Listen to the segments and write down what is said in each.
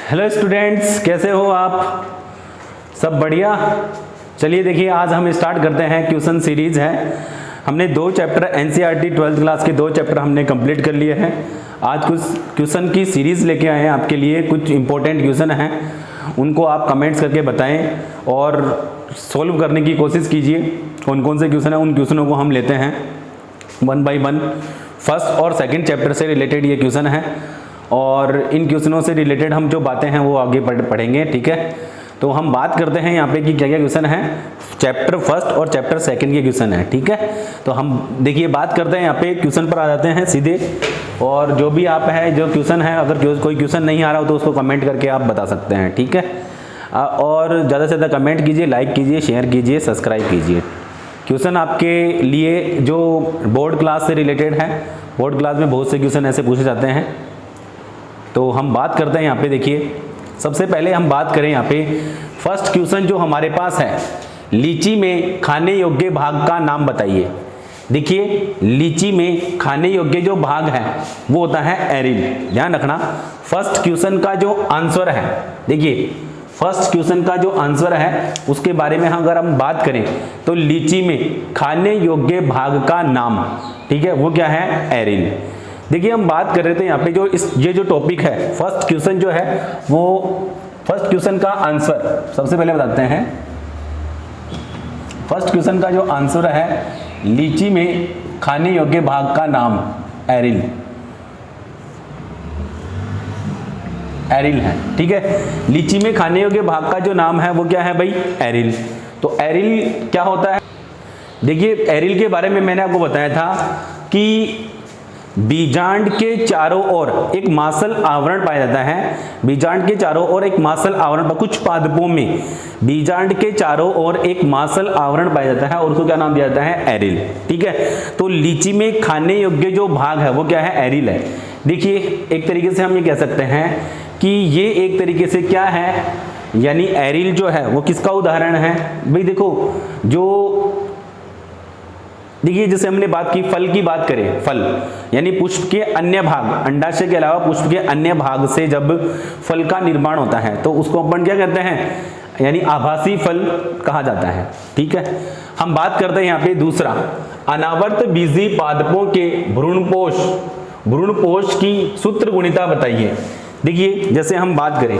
Hello students, कैसे हो आप? सब बढ़िया। चलिए देखिए, आज हम स्टार्ट करते हैं क्वेश्चन सीरीज है। हमने दो चैप्टर एनसीईआरटी 12th क्लास के दो चैप्टर हमने कंप्लीट कर लिए हैं। आज कुछ क्वेश्चन की सीरीज लेके आए हैं आपके लिए। कुछ इंपॉर्टेंट क्वेश्चन हैं, उनको आप कमेंट्स करके बताएं और सॉल्व करने की कोशिश कीजिए। कौन कौन से क्वेश्चन हैं, उन क्वेश्चनों को हम लेते हैं 1 by 1। फर्स्ट और सेकंड चैप्टर से रिलेटेड ये क्वेश्चन है और इन क्वेश्चनों से रिलेटेड हम जो बातें हैं वो आगे पढ़ेंगे। ठीक है, तो हम बात करते हैं यहाँ पे कि क्या क्या क्वेश्चन है। चैप्टर फर्स्ट और चैप्टर सेकंड के क्वेश्चन है। ठीक है, तो हम देखिए बात करते हैं, यहाँ पे क्वेश्चन पर आ जाते हैं सीधे। और जो भी आप है जो क्वेश्चन है, अगर कोई क्वेश्चन नहीं आ रहा हो तो उसको कमेंट करके आप बता सकते हैं। ठीक है, और ज़्यादा से ज़्यादा कमेंट कीजिए, लाइक कीजिए, शेयर कीजिए, सब्सक्राइब कीजिए। क्वेश्चन आपके लिए जो बोर्ड क्लास से रिलेटेड है, बोर्ड क्लास में बहुत से क्वेश्चन ऐसे पूछे जाते हैं। तो हम बात करते हैं यहाँ पे। देखिए, सबसे पहले हम बात करें यहाँ पे फर्स्ट क्वेश्चन जो हमारे पास है, लीची में खाने योग्य भाग का नाम बताइए। देखिए, लीची में खाने योग्य जो भाग है वो होता है एरिल। ध्यान रखना, फर्स्ट क्वेश्चन का जो आंसर है, देखिए फर्स्ट क्वेश्चन का जो आंसर है उसके बारे में अगर हम बात करें तो लीची में खाने योग्य भाग का नाम, ठीक है, वो क्या है? एरिल। देखिए, हम बात कर रहे थे यहाँ पे जो ये जो टॉपिक है, फर्स्ट क्वेश्चन जो है वो फर्स्ट क्वेश्चन का आंसर सबसे पहले बताते हैं। फर्स्ट क्वेश्चन का जो आंसर है, लीची में खाने योग्य भाग का नाम एरिल, एरिल है। ठीक है, लीची में खाने योग्य भाग का जो नाम है वो क्या है भाई? एरिल। तो एरिल क्या होता है? देखिए, एरिल के बारे में मैंने आपको बताया था कि बीजांड के चारों ओर एक मांसल आवरण पाया जाता है। बीजांड के चारों ओर एक मांसल आवरण, कुछ पादपों में बीजांड के चारों ओर एक मांसल आवरण पाया जाता है और उसको क्या नाम दिया जाता है? एरिल। ठीक है, तो लीची में खाने योग्य जो भाग है वो क्या है? एरिल है। देखिए, एक तरीके से हम ये कह सकते हैं कि ये एक तरीके से क्या है, यानी एरिल जो है वो किसका उदाहरण है भाई? देखो, जो देखिए जैसे हमने बात की, फल की बात करें, फल यानी पुष्प के अन्य भाग, अंडाशय के अलावा पुष्प के अन्य भाग से जब फल का निर्माण होता है तो उसको अपन क्या कहते हैं? यानी आभासी फल कहा जाता है। ठीक है, हम बात करते हैं यहाँ पे दूसरा, अनावर्त बीजी पादपों के भ्रूणपोष की सूत्र गुणिता बताइए। देखिए, जैसे हम बात करें,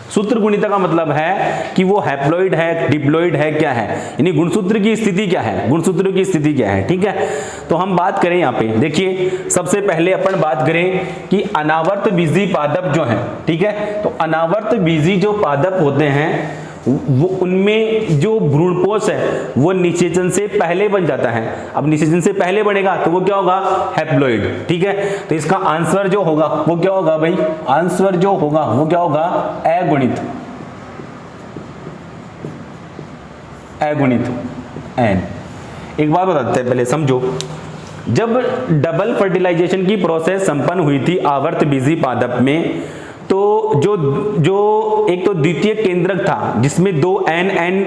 सूत्र गुणिता का मतलब है कि वो हैप्लॉइड है, डिप्लॉइड है, क्या है, यानी गुणसूत्र की स्थिति क्या है, गुणसूत्र की स्थिति क्या है। ठीक है, तो हम बात करें यहाँ पे, देखिए सबसे पहले अपन बात करें कि अनावर्त बीजी पादप जो है, ठीक है, तो अनावर्त बीजी जो पादप होते हैं वो उनमें जो भ्रूणपोष है वो निषेचन से पहले बन जाता है। अब निषेचन से पहले बनेगा तो वो क्या होगा? हैप्लॉइड। ठीक है, तो इसका आंसर जो होगा वो क्या होगा भाई? आंसर जो होगा वो क्या होगा? अगुणित, अगुणित एन। एक बात बताते हैं, पहले समझो। जब डबल फर्टिलाइजेशन की प्रोसेस संपन्न हुई थी आवर्त बीजी पादप में, तो जो एक तो द्वितीय केंद्रक था जिसमें 2 एन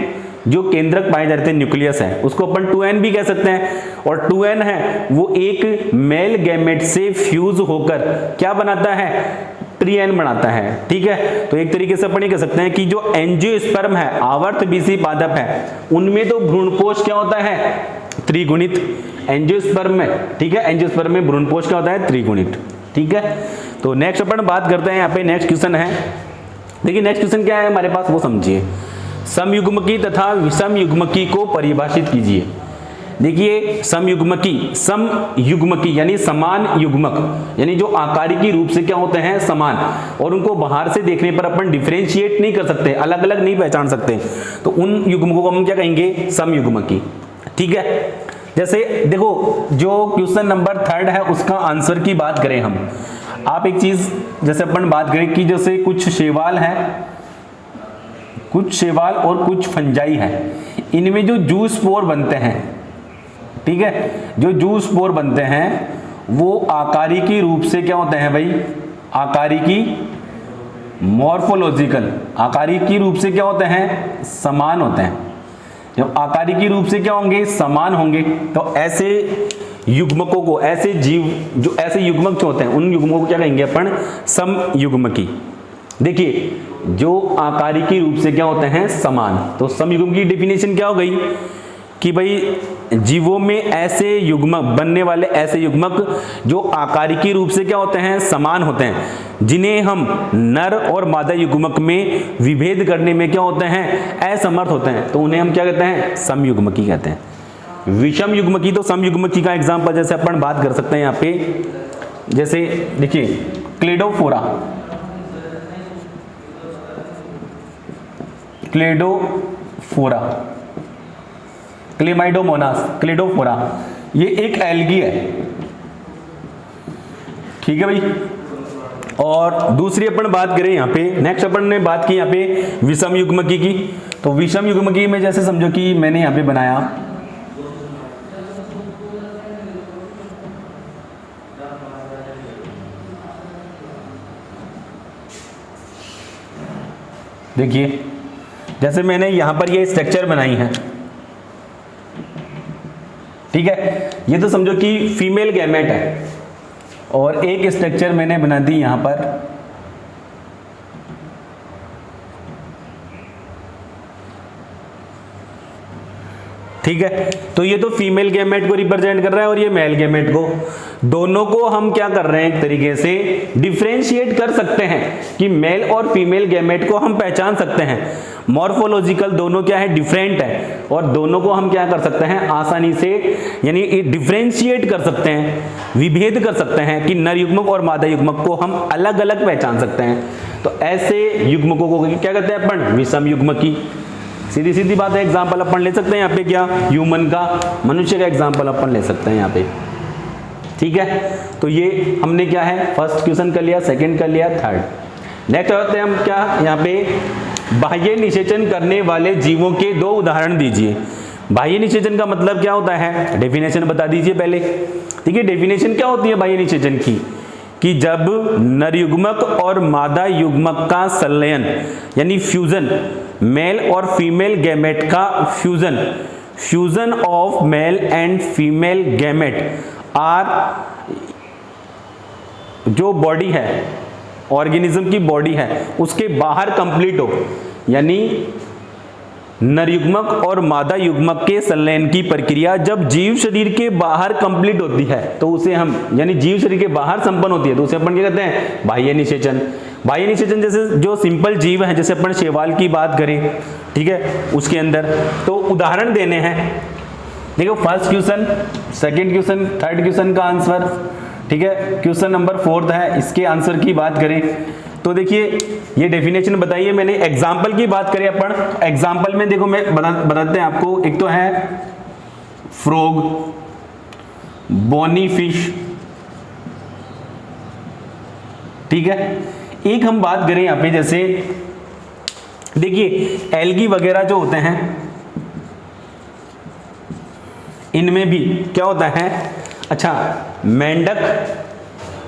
जो केंद्रक पाए जाते हैं, न्यूक्लियस है, उसको अपन 2n भी कह सकते हैं। और 2n है वो एक मेल गैमेट से फ्यूज होकर क्या बनाता है? ट्रीएन बनाता है। ठीक है, तो एक तरीके से अपन ये कह सकते हैं कि जो एंजियोस्पर्म है, आवर्त बीजी पादप है, उनमें तो भ्रूणपोष क्या होता है? त्रिगुणित। एंजियोस्पर्म में, ठीक है, एंजियोस्पर्म में भ्रूणपोष क्या होता है? त्रिगुणित। ठीक है, तो नेक्स्ट अपन बात करते हैं यहाँ पे। नेक्स्ट क्वेश्चन है, देखिए नेक्स्ट क्वेश्चन क्या है हमारे पास वो समझिए। समयुग्मकी तथा विषमयुग्मकी को परिभाषित कीजिए। देखिए, समयुग्मकी यानी समान युग्मक, यानी जो आकारिकी रूप से क्या होते हैं? समान, और उनको बाहर से देखने पर अपन डिफरेंशिएट नहीं कर सकते, अलग अलग नहीं पहचान सकते, तो उन युग्मकों को हम क्या कहेंगे? समयुग्मकी। ठीक है, जैसे देखो, जो क्वेश्चन नंबर 3 है उसका आंसर की बात करें हम, आप एक चीज जैसे अपन बात करें कि जैसे कुछ शैवाल है, कुछ शैवाल और कुछ फंजाई है, इनमें जो जूस्पोर बनते हैं, ठीक है, जो जूस्पोर बनते हैं वो आकारिकी रूप से क्या होते हैं भाई? आकारिकी मॉर्फोलॉजिकल, आकारिकी रूप से क्या होते हैं? समान होते हैं। जब आकारिकी रूप से क्या होंगे? समान होंगे, तो ऐसे युग्मकों को, ऐसे जीव जो ऐसे युग्मक जो होते हैं उन युग्मकों को क्या कहेंगे अपन? समयुग्मकी। देखिए जो आकारिकी रूप से क्या होते हैं समान, तो समयुग्म की डेफिनेशन क्या हो गई कि भाई जीवों में ऐसे युग्मक बनने वाले ऐसे युग्मक जो आकारिकी रूप से क्या होते हैं समान होते हैं, जिन्हें हम नर और मादा युग्मक में विभेद करने में क्या होते हैं असमर्थ होते हैं, तो उन्हें हम क्या कहते हैं समयुग्मकी कहते हैं। विषम युग्मकी तो समयुग्मकी का एग्जाम्पल जैसे अपन बात कर सकते हैं यहाँ पे, जैसे देखिए क्लेडोफोरा, क्लेडोफोरा, क्लेमाइडोमोनास, क्लेडोफोरा, ये एक एल्गी है, ठीक है भाई। और दूसरी अपन बात करें यहाँ पे, नेक्स्ट अपन ने बात की यहाँ पे विषम युग्मकी की, तो विषम युग्मकी में जैसे समझो कि मैंने यहाँ पे बनाया देखिए जैसे मैंने यहां पर ये स्ट्रक्चर बनाई है, ठीक है, ये तो समझो कि फीमेल गैमेट है और एक स्ट्रक्चर मैंने बना दी यहां पर, ठीक है, तो ये तो फीमेल गैमेट को रिप्रेजेंट कर रहा है और ये मेल गैमेट को, दोनों को हम क्या कर रहे हैं एक तरीके से डिफरेंशिएट कर सकते हैं कि मेल और फीमेल गैमेट को हम पहचान सकते हैं, मॉर्फोलॉजिकल दोनों क्या है डिफरेंट है और दोनों को हम क्या कर सकते हैं आसानी से यानी डिफरेंशिएट कर सकते हैं, विभेद कर सकते हैं कि नर युग्मक और मादा युग्मक को हम अलग अलग पहचान सकते हैं, तो ऐसे युग्मकों को क्या कहते हैं अपन विषम युग्मकी। सीधी सीधी बात है, एग्जाम्पल अपन ले सकते हैं यहाँ पे क्या ह्यूमन का, मनुष्य का एग्जाम्पल अपन ले सकते हैं यहाँ पे, ठीक है। तो ये हमने क्या है फर्स्ट क्वेश्चन कर लिया, सेकंड कर लिया, थर्ड। नेक्स्ट होते हैं हम क्या यहाँ पे बाह्य निषेचन करने वाले जीवों के दो उदाहरण दीजिए। बाह्य निषेचन का मतलब क्या होता है, डेफिनेशन बता दीजिए पहले, ठीक है। डेफिनेशन क्या होती है बाह्य निषेचन की कि जब नर युग्मक और मादा युग्मक का संलयन यानी फ्यूजन, मेल और फीमेल गैमेट का fusion, fusion of male and female gamete are, जो बॉडी है ऑर्गेनिज्म की बॉडी है उसके बाहर कंप्लीट हो, यानी नर युग्मक और मादा युग्मक के संलयन की प्रक्रिया जब जीव शरीर के बाहर कंप्लीट होती है तो उसे हम यानी जीव शरीर के बाहर संपन्न होती है तो उसे अपन क्या कहते हैं बाह्य निषेचन। बाह्य निषेचन जैसे जो सिंपल जीव हैं, जैसे अपन शैवाल की बात करें, ठीक है, उसके अंदर तो उदाहरण देने हैं। देखो first question, second question, third question का आंसर, ठीक है, क्वेश्चन नंबर 4 है, इसके आंसर की बात करें तो देखिए ये डेफिनेशन बताइए मैंने। एग्जाम्पल की बात करें अपन, एग्जाम्पल में देखो मैं बताते हैं आपको, एक तो है फ्रॉग, बोनी फिश, ठीक है। एक हम बात करें यहां पे जैसे देखिए एल्गी वगैरह जो होते हैं इनमें भी क्या होता है, अच्छा मेंढक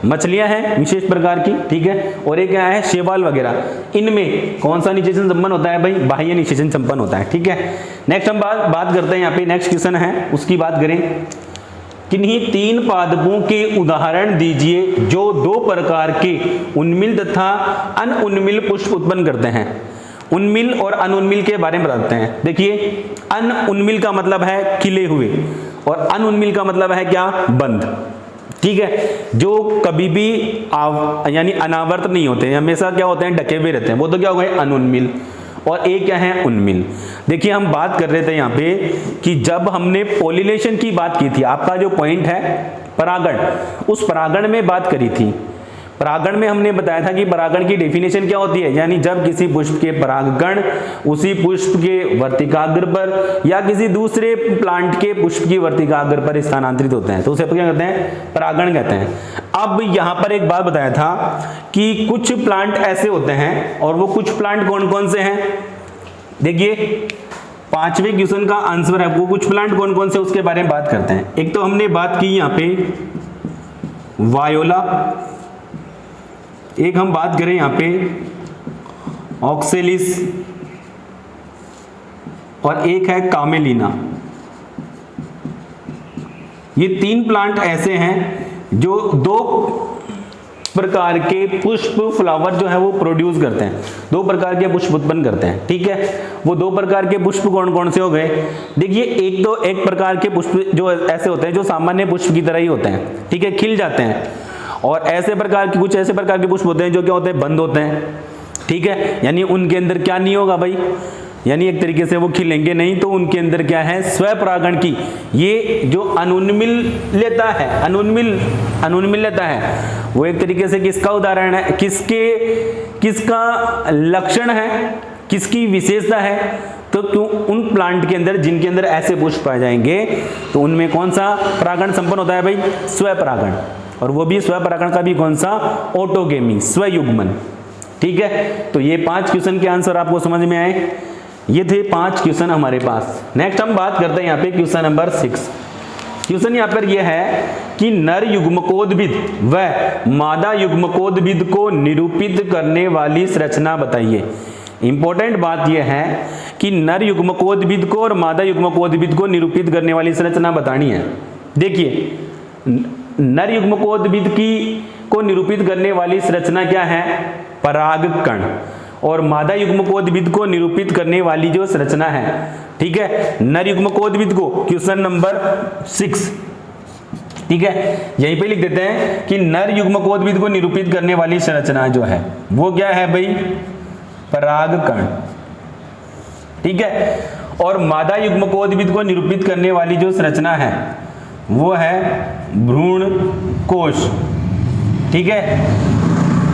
मछलियां हैं विशेष प्रकार की, ठीक है, और एक क्या है शैवाल वगैरह, इनमें कौन सा निषेचन संपन्न होता है भाई बाह्य निषेचन संपन्न होता है, ठीक है। नेक्स्ट हम बात करते हैं यहाँ पे, नेक्स्ट क्वेश्चन है उसकी बात करें, किन्हीं 3 पादपों के उदाहरण दीजिए जो 2 प्रकार के उन्मिल तथा अनउन्मिल पुष्प उत्पन्न करते हैं। उन्मिल और अनउन्मिल के बारे में बताते हैं। देखिए अनउन्मिल का मतलब है खिले हुए और अनउन्मिल का मतलब है क्या बंद, ठीक है, जो कभी भी यानी अनावर्त नहीं होते, हमेशा क्या होते हैं ढके हुए रहते हैं, वो तो क्या हो गए अनउन्मिल। और एक क्या है उन्मिल। देखिए हम बात कर रहे थे यहाँ पे कि जब हमने पॉलिनेशन की बात की थी, आपका जो पॉइंट है परागण, उस परागण में बात करी थी। परागण में हमने बताया था कि परागण की डेफिनेशन क्या होती है, यानी जब किसी पुष्प के परागकण उसी पुष्प के वर्तिकाग्र पर या किसी दूसरे प्लांट के पुष्प की वर्तिकाग्र पर स्थानांतरित होते हैं तो उसे क्या कहते हैं परागण कहते हैं। अब यहाँ पर एक बात बताया था कि कुछ प्लांट ऐसे होते हैं, और वो कुछ प्लांट कौन कौन से हैं, देखिए 5वें क्वेश्चन का आंसर है, वो कुछ प्लांट कौन कौन से उसके बारे में बात करते हैं। एक तो हमने बात की यहाँ पे वायोला, एक हम बात करें यहाँ पे ऑक्सेलिस, और एक है कामेलिना। ये 3 प्लांट ऐसे हैं जो 2 प्रकार के पुष्प फ्लावर जो है वो प्रोड्यूस करते हैं, 2 प्रकार के पुष्प उत्पन्न करते हैं। ठीक है, वो 2 प्रकार के पुष्प कौन कौन से हो गए? देखिए, एक प्रकार के पुष्प जो ऐसे होते हैं जो सामान्य पुष्प की तरह ही होते हैं, ठीक है, खिल जाते हैं। और कुछ ऐसे प्रकार के पुष्प होते हैं जो क्या होते हैं, बंद होते हैं। ठीक है, यानी उनके अंदर क्या नहीं होगा भाई, यानी एक तरीके से वो खिलेंगे नहीं, तो उनके अंदर क्या है, स्वपरागण की ये जो अनुन्मिल्यता है, अनुन्मिल्यता है, वो एक तरीके से किसका उदाहरण है, किसका लक्षण है, किसकी विशेषता है? तो क्यों उन प्लांट के अंदर जिनके अंदर ऐसे पुष्प पाए जाएंगे तो उनमें कौन सा परागण संपन्न होता है भाई? स्वपरागण। और वो भी स्वपरागण का भी कौन सा? ऑटोगेमी, स्वयुग्मन। ठीक है, तो ये 5 क्वेश्चन के आंसर आपको समझ में आए। ये थे 5 क्वेश्चन हमारे पास। नेक्स्ट हम बात करते हैं यहाँ पे क्वेश्चन नंबर 6। क्वेश्चन यहाँ पर यह है कि नर युग्मकोद्भिद व मादा युग्मकोद्भिद को निरूपित करने वाली संरचना बताइए। इंपॉर्टेंट बात यह है कि नर युग्मकोद्भिद को और मादा युग्मकोद्भिद को निरूपित करने वाली संरचना बतानी है। देखिए, नर युग्मकोद्भिद को निरूपित करने वाली संरचना क्या है? परागकण। और मादा युग्मकोद्भिद को निरूपित करने वाली जो संरचना है, ठीक है, नर युग्मकोद्भिद को क्वेश्चन नंबर 6, ठीक है, यहीं पे लिख देते हैं कि नर युग्मकोद्भिद को निरूपित करने वाली संरचना जो है वो क्या है भाई? परागकण। ठीक है, और मादा युग्मकोद्भिद को निरूपित करने वाली जो संरचना है वो है भ्रूण कोश। ठीक है,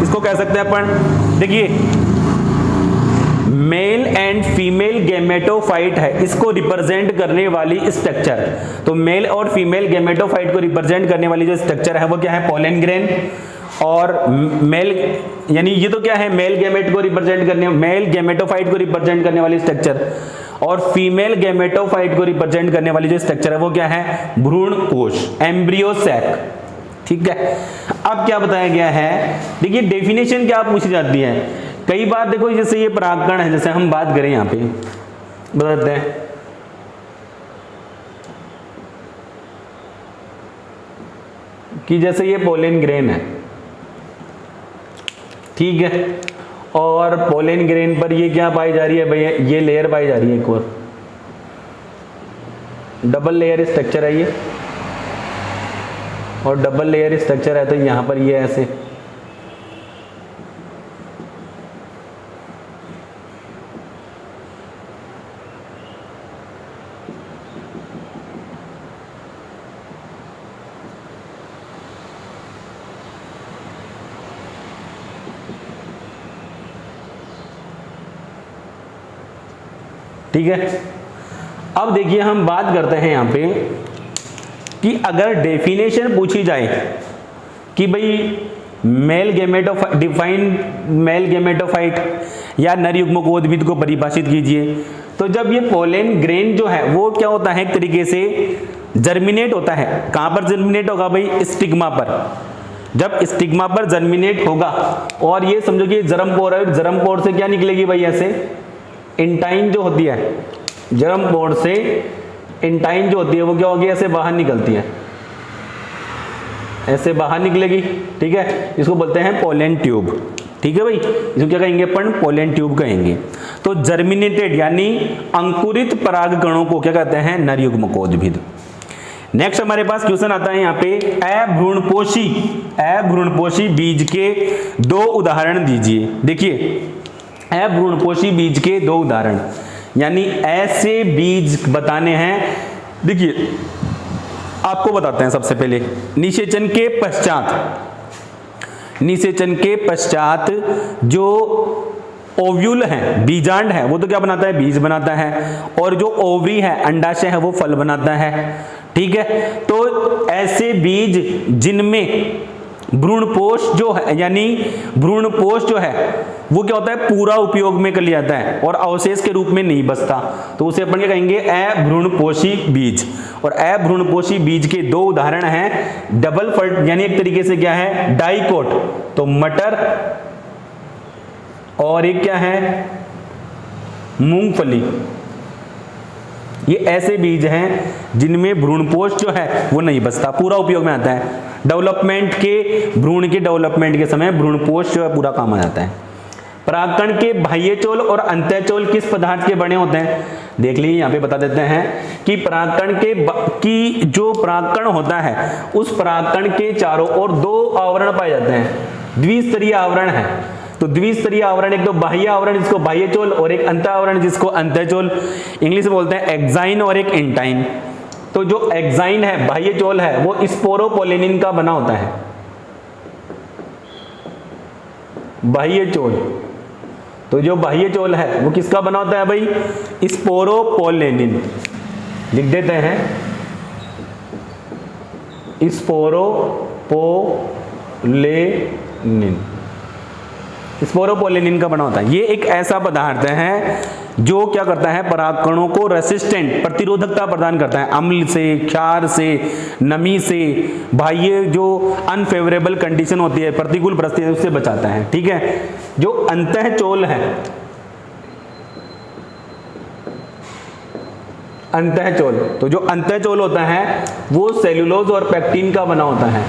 इसको कह सकते हैं अपन, देखिए, मेल एंड फीमेल गैमेटोफाइट है, इसको रिप्रेजेंट करने वाली स्ट्रक्चर। तो मेल और फीमेल गैमेटोफाइट को रिप्रेजेंट करने वाली जो स्ट्रक्चर है वो क्या है? Pollen grain. और मेल, यानी ये तो क्या है, मेल गैमेट को रिप्रेजेंट करने, मेल गैमेटोफाइट को रिप्रेजेंट करने वाली स्ट्रक्चर, और फीमेल गैमेटोफाइट को रिप्रेजेंट करने वाली जो स्ट्रक्चर है वो क्या है? भ्रूण कोश, एम्ब्रियो सैक। ठीक है, अब क्या बताया गया है? देखिए, डेफिनेशन क्या पूछी जाती है कई बार। देखो, जैसे ये परागकण है, जैसे हम बात करें यहाँ पे, बताते हैं कि जैसे ये पोलन ग्रेन है, ठीक है, और पोलन ग्रेन पर ये क्या पाई जा रही है भैया? ये लेयर पाई जा रही है, एक और डबल लेयर स्ट्रक्चर है ये, और डबल लेयर स्ट्रक्चर है तो यहां पर ये ऐसे, ठीक है। अब देखिए, हम बात करते हैं यहां पे कि अगर डेफिनेशन पूछी जाए कि भाई male gametophyte, define male gametophyte या नर युग्मकोद्भिद को परिभाषित कीजिए, तो जब ये पोलन ग्रेन जो है वो क्या होता है? एक तरीके से जर्मिनेट होता है। कहां पर जर्मिनेट होगा भाई? स्टिग्मा पर। जब स्टिग्मा पर जर्मिनेट होगा और ये समझो कि जर्म पोर है, जर्म पोर से क्या निकलेगी भाई? ऐसे इंटाइन जो होती है, जर्म पोर से इंटाइन जो होती है वो क्या होगी? ऐसे बाहर निकलती है, ऐसे बाहर निकलेगी। ठीक है, इसको बोलते हैं पोलन ट्यूब। ठीक है भाई, इसको क्या कहेंगे अपन? पोलन ट्यूब कहेंगे। तो जर्मिनेटेड यानी अंकुरित परागकणों को क्या कहते हैं? नर युग्मकोद्भिद। नेक्स्ट हमारे पास क्वेश्चन आता है यहाँ पे, अभ्रूणपोषी बीज के 2 उदाहरण दीजिए। देखिए, अभ्रूणपोषी बीज के 2 उदाहरण, यानी ऐसे बीज बताने हैं। देखिए, आपको बताते हैं सबसे पहले, निषेचन के पश्चात जो ओव्यूल है, बीजांड है, वो तो क्या बनाता है? बीज बनाता है। और जो ओवरी है, अंडाशय है, वो फल बनाता है। ठीक है, तो ऐसे बीज जिनमें भ्रूणपोष जो है, यानी भ्रूणपोष जो है वो क्या होता है? पूरा उपयोग में कर लिया जाता है और अवशेष के रूप में नहीं बचता, तो उसे अपन क्या कहेंगे? अभ्रूणपोषी बीज। और अभ्रूणपोषी बीज के 2 उदाहरण हैं, डबल फर्ट, यानी एक तरीके से क्या है? डाइकोट, तो मटर, और एक क्या है? मूंगफली। ये ऐसे बीज हैं जिनमें भ्रूणपोष जो है वो नहीं बचता, पूरा उपयोग में आता है। डेवलपमेंट के, भ्रूण के डेवलपमेंट के समय भ्रूणपोष जो है पूरा काम आ जाता है। परागकण के बाह्यचोल और अंतःचोल किस पदार्थ के बने होते हैं? देख लीजिए, यहाँ पे बता देते हैं कि परागकण की जो परागकण होता है उस परागकण के चारों ओर 2 आवरण पाए जाते हैं, द्विस्तरीय आवरण है। तो द्विस्तरीय आवरण, एक तो बाह्य आवरण जिसको बाह्यचोल और एक अंतः आवरण जिसको अंतःचोल, इंग्लिश में बोलते हैं एक्साइन और एक इंटाइन। तो जो एक्साइन है, बाह्यचोल है, वो स्पोरोपोलिनिन का बना होता है। बाह्यचोल, तो जो बाह्यचोल है वो किसका बना होता है भाई? स्पोरोपोलिनिन। लिख देते हैं, स्पोरोपोलिनिन, स्पोरोपोलिनिन का बना होता है। ये एक ऐसा पदार्थ है जो क्या करता है? परागकणों को रेसिस्टेंट, प्रतिरोधकता प्रदान करता है, अम्ल से, क्षार से, नमी से, बाह्य जो अनफेवरेबल कंडीशन होती है, प्रतिकूल परिस्थितियों से बचाता है। ठीक है। जो अंतःचोल है, अंतःचोल, तो जो अंतःचोल होता है वो सेल्यूलोज और पेक्टिन का बना होता है।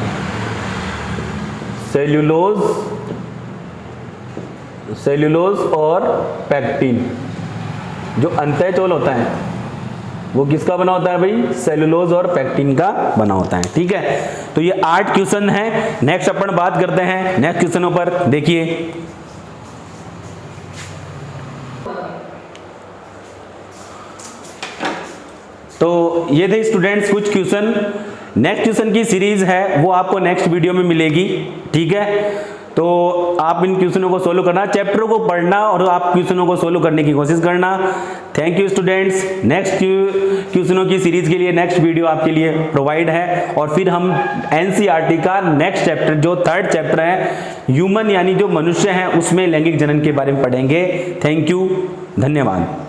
सेल्यूलोज और पेक्टिन, जो अंतःचोल होता है वो किसका बना होता है भाई? सेल्यूलोज और पेक्टिन का बना होता है। ठीक है। तो ये 8 क्वेश्चन है। नेक्स्ट अपन बात करते हैं नेक्स्ट क्वेश्चनों पर। देखिए, तो ये थे स्टूडेंट्स कुछ क्वेश्चन। नेक्स्ट क्वेश्चन की सीरीज है वो आपको नेक्स्ट वीडियो में मिलेगी। ठीक है। तो आप इन क्वेश्चनों को सोल्व करना, चैप्टर को पढ़ना और आप क्वेश्चनों को सोल्व करने की कोशिश करना। Thank you students. नेक्स्ट क्वेश्चनों की सीरीज के लिए नेक्स्ट वीडियो आपके लिए प्रोवाइड है, और फिर हम एनसीईआरटी का नेक्स्ट चैप्टर जो 3rd चैप्टर है ह्यूमन यानी जो मनुष्य है उसमें लैंगिक जनन के बारे में पढ़ेंगे। थैंक यू, धन्यवाद।